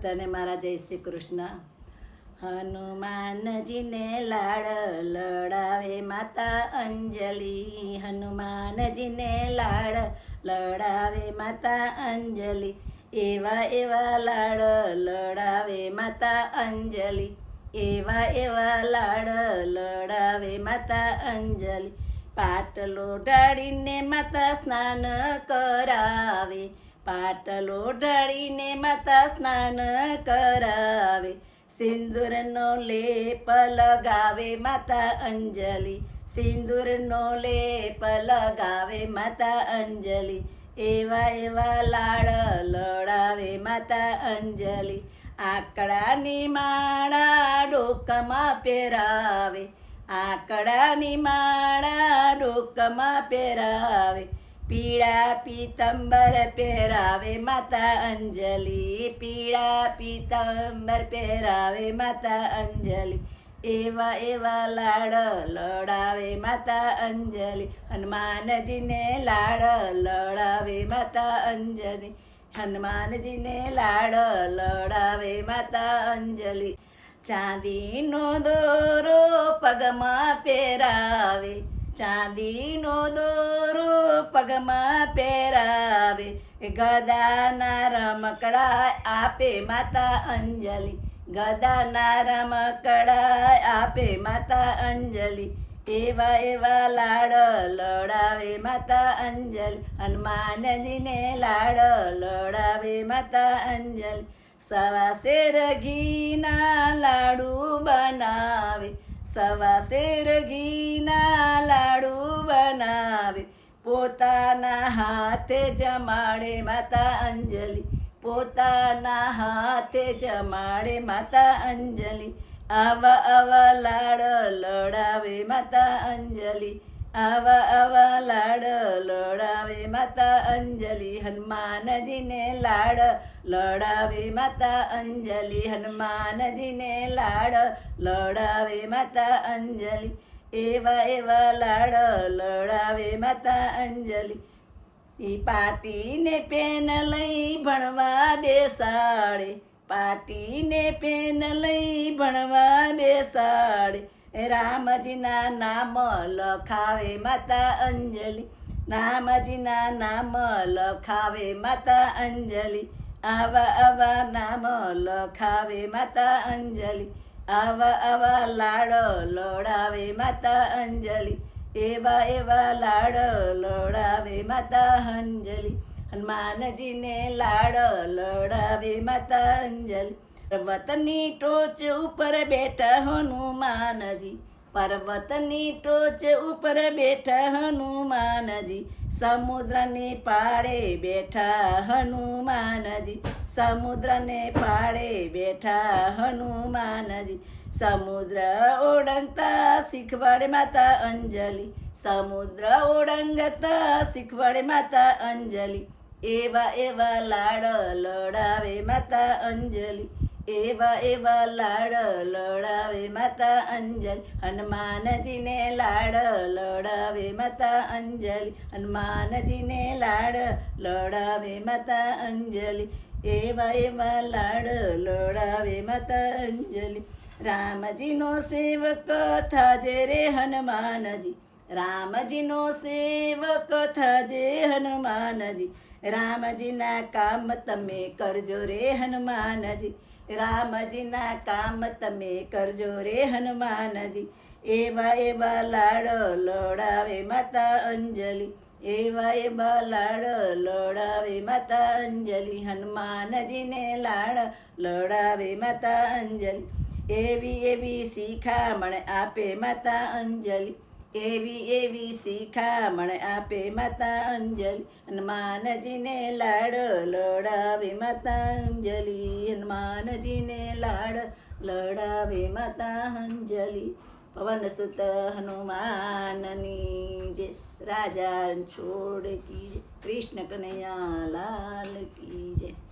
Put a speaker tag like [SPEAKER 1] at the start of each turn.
[SPEAKER 1] તને મારા જય શ્રી કૃષ્ણ. હનુમાનજીને લાડ લડાવે માતા અંજલિ. હનુમાનજીને લાડ લડાવે માતા અંજલિ. એવા એવા લાડ લડાવે માતા અંજલિ. એવા એવા લાડ લડાવે માતા અંજલિ. પાટલો ઢાળીને માતા સ્નાન કરાવે. પાટલો ઢાળીને માતા સ્નાન કરાવે. સિંદૂરનો લેપ લગાવે માતા અંજલિ. સિંદૂરનો લેપ લગાવે માતા અંજલિ. એવા એવા લાડ લડાવે માતા અંજલિ. આકડાની માળા ડોકામાં પહેરાવે. આકડાની માળા ડોકામાં પહેરાવે. પીળા પીતંબર પહેરાવે માતા અંજલિ. પીળા પીતંબર પહેરાવે માતા અંજલિ. એવા એવા લાડ લડાવે માતા અંજલિ. હનુમાનજીને લાડ લડાવે માતા અંજલિ. હનુમાનજીને લાડ લડાવે માતા અંજલિ. ચાંદીનો દોરો પગમાં પહેરાવે. ચાંદીનો દોરો પગમાં પહેરાવે. ગદાના રમકડા આપે માતા અંજલિ. ગદાના રમકડા આપે માતા અંજલિ. એવા એવા લાડ લડાવે માતા અંજલિ. હનુમાનજીને લાડ લડાવે માતા અંજલિ. સવા શેર ઘીના લાડુ બનાવે. સવા શેર ઘીના લાડુ બનાવે. પોતાના હાથે જમાડે માતા અંજલિ. પોતાના હાથે જમાડે માતા અંજલિ. આવા આવા લાડ લડાવે માતા અંજલિ. આવા આવા લાડ લડાવે માતા અંજલિ. હનુમાનજીને લાડ લડાવે માતા અંજલિ. હનુમાનજીને લાડ લડાવે માતા અંજલિ. એવા એવા લાડ લડાવે માતા અંજલિ. ઈ પાટીને પેન લઈ ભણવા બેસાડે. પાટીને પેન લઈ ભણવા બેસાડે. રામજીના નામ લખાવે માતા અંજલિ. રામજીના નામ લખાવે માતા અંજલિ. આવા આવા નામ લખાવે માતા અંજલિ. આવા આવા લાડ લડાવે માતા અંજલિ. એવા એવા લાડ લડાવે માતા અંજલિ. હનુમાનજીને લાડ લડાવે માતા અંજલિ. પર્વતની ટોચ ઉપર બેઠા હનુમાનજી. પર્વતની ટોચ ઉપર બેઠા હનુમાનજી. સમુદ્રને પાળે બેઠા હનુમાનજી. સમુદ્રને પાળે બેઠા હનુમાનજી. સમુદ્ર ઓળંગતા શીખવાડે માતા અંજલિ. સમુદ્ર ઓળંગતા શીખવાડે માતા અંજલિ. એવા એવા લાડ લડાવે માતા અંજલિ. એવા એવા લાડ લડાવે માતા અંજલિ. હનુમાનજીને લાડ લડાવે માતા અંજલિ. હનુમાનજીને લાડ લડાવે માતા અંજલિ. એવા એવા લાડ લડાવે માતા અંજલિ. રામજીનો સેવક થાજે રે હનુમાનજી. રામજીનો સેવક થાજે હનુમાનજી. રામજીના કામ તમે કરજો રે હનુમાનજી. રામજીના કામ તમે કરજો રે હનુમાનજી. એવા એવા લાડ લડાવે માતા અંજલિ. એવા એવા લાડ લડાવે માતા અંજલિ. હનુમાનજીને લાડ લડાવે માતા અંજલિ. એવી એવી શિખામણ આપે માતા અંજલિ. એવી એવી શિખામણ આપે માતા અંજલિ. હનુમાનજીને લાડ લડાવે માતા અંજલિ. હનુમાનજીને લાડ લડાવે માતા અંજલિ. પવનસુત હનુમાનની જય. રાજા છોડ કી જય. કૃષ્ણ કનૈયા લાલ કી જય.